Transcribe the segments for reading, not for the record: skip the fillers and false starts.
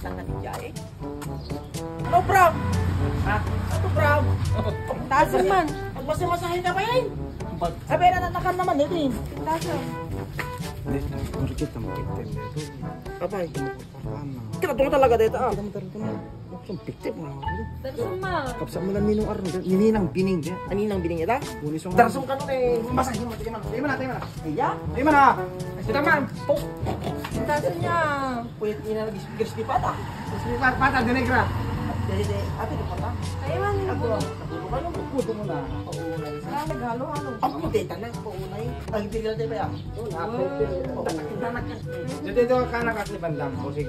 Isang kanijay. Ano, Bram? Ha? Ano, Bram? Tasan man. Magmasamasahin ka pa yan. Sabi na nanakan naman din. Tasan. Hindi, marikit ang victim dito. Kapay. Ano? Kinatulong talaga dito ah. Ang victim na. Tasan man. Kapsa mo lang ninong Arno. Nininang bining. Aninang bining ita? Bunisong Darsong ka nun eh. Masahin mo. Tayo man na. Iya? Ay man ah! Sita man. Tasan niya. Pwede ina-giris di pata. Pata, dinegra. Dede, ate di pata. Kaya man nilabuto. Ano mo? Puto mo na. Paunay. Kaya naghalo-halo. Ang putita na. Paunay. Ang tigil tayo ba yan? Dito ka nakas ni Bandam. O sige.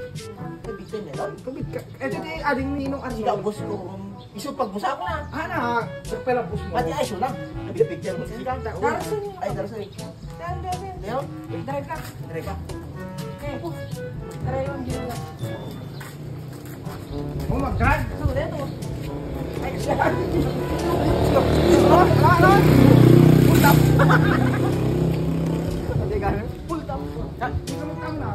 Bitin nila. Kabit ka. Eh, dito ading ninong Arno. Sila bus ko. Isu pagbusa ko na. Ana, pala bus mo. Pati ay isu lang. Nabipicture mo sila. Darson. Ay, darson. Dan. Leon? Drive ka. Dire ka. Eh. Drive yung gila. Oh, mag-drive. So, dito. Ay, siya. Ano? Pull up. Hindi ka. Pull down. Hindi ka magkam na.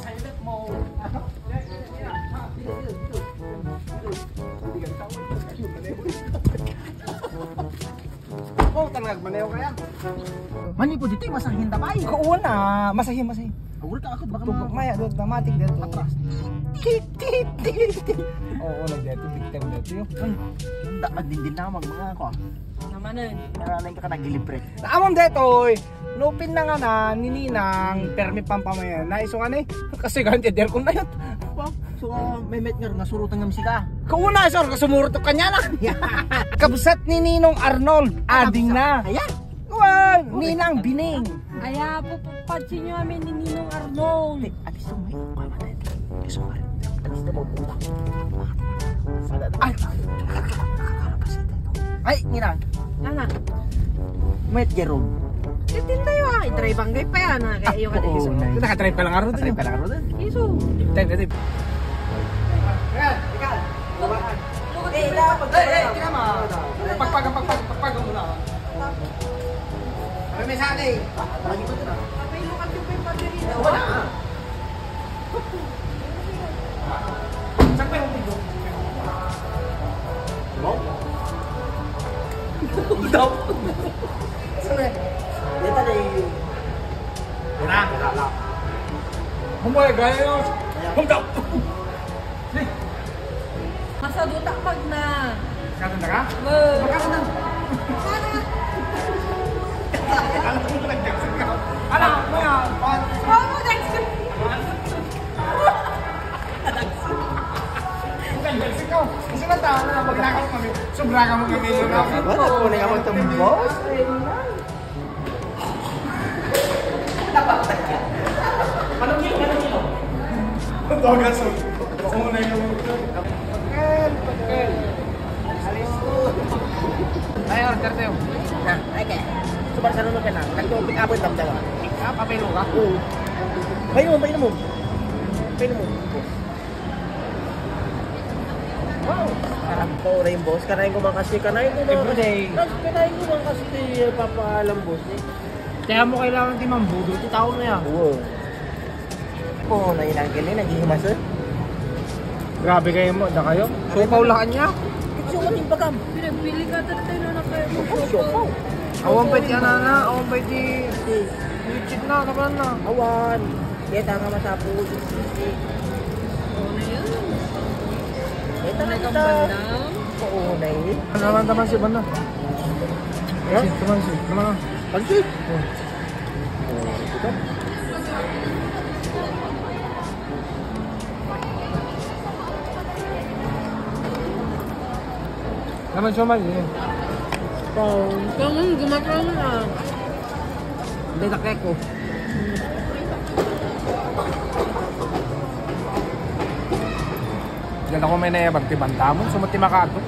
Silent mo. Oh, talagang maneho kaya. Mani po dito, masahin na ba? Kauwan na. Masahin. Kawal ka ako, baka Tugok maya doon, dramatic dito. Atras. Oo, nag-dito, victim dito yun. Din na mga ako. Namanan. Naranay ka nagilibre. Naamon dito, oy. Lupin na nga na, nininang, permit pampamayan. Naiso nga na eh. Kasi ganti, der ko na yun. So, may met nga rin, nasurutan nga misika. Kauna, sir, kasumurot ka niya na. Kabsat ni Ninong Arnold, ading na. Ayan. Well, Ninang Bining. Aya, pupapatsin nyo kami ni Ninong Arnold. Abis to, may mama na ito. Abis to, abis to, mabulang. Ay, Ninang. Ana, Met Jerome. titin tayo ah. I-drive ang gay pa yan ah. Kaya yung ano iso. Nakatry pa lang araw Try pa lang ako doon. Iso. Time. Ayan, ikaw. Eh, dapat. Kinama. Pagpag mo na. May mensahe. Lagi ba ito na? Kapay lukat yung pa yung paderina. Wala. Saan pa yung video? Wow. Daw. Sorry. Dito na yung... Wala. Humboy, gaya yun. Humdaw. Masadutak pag na. Katanda ka? Wow. Makakanda. Alam mo nag-jackson ka. Alam mo nga. Oh, mo, Jackson. Nag-jackson ka. Kasi natawa na magnakaw kami. Sobra ka mo kami. Ba't ako na ako tumbos? Anong yun? Dogas. Una yung... Pakel. Alis ko. Ay, order tayo. Na, okay. Subar sa nunod ka na. Nag-pick up lang dalawa. Pick up, apelo ka? Oo. Painom mo. Wow. Sarap to, Rainbows. Kanayin ko man kasi. Everyday. Kanayin ko man kasi papaalam boss eh. Kaya mo kailangan di mambudo. Ito tao na yan. Oo. Oo, nainangkin eh. Naghihimasod. Grabe kayo mo. Da kayo? So, paulakan niya. Sukat yung bagam. Pinagbili ka tayo na kayo. Siopaw. Awan pa di anana. Awan pa di... Legit na. Kapan na. Awan. Kaya tanga masapo. Oo na yun. Ito na Ang kita. bandam. Oo na eh. Ano naman taman si Banda? Yeah? Taman si. Taman na. Pansit. Naman siya mali eh. Kung gumagawa mo na. Hindi nakek ko. Diyan ako may nayabag ti Banda mo. Sumati makato.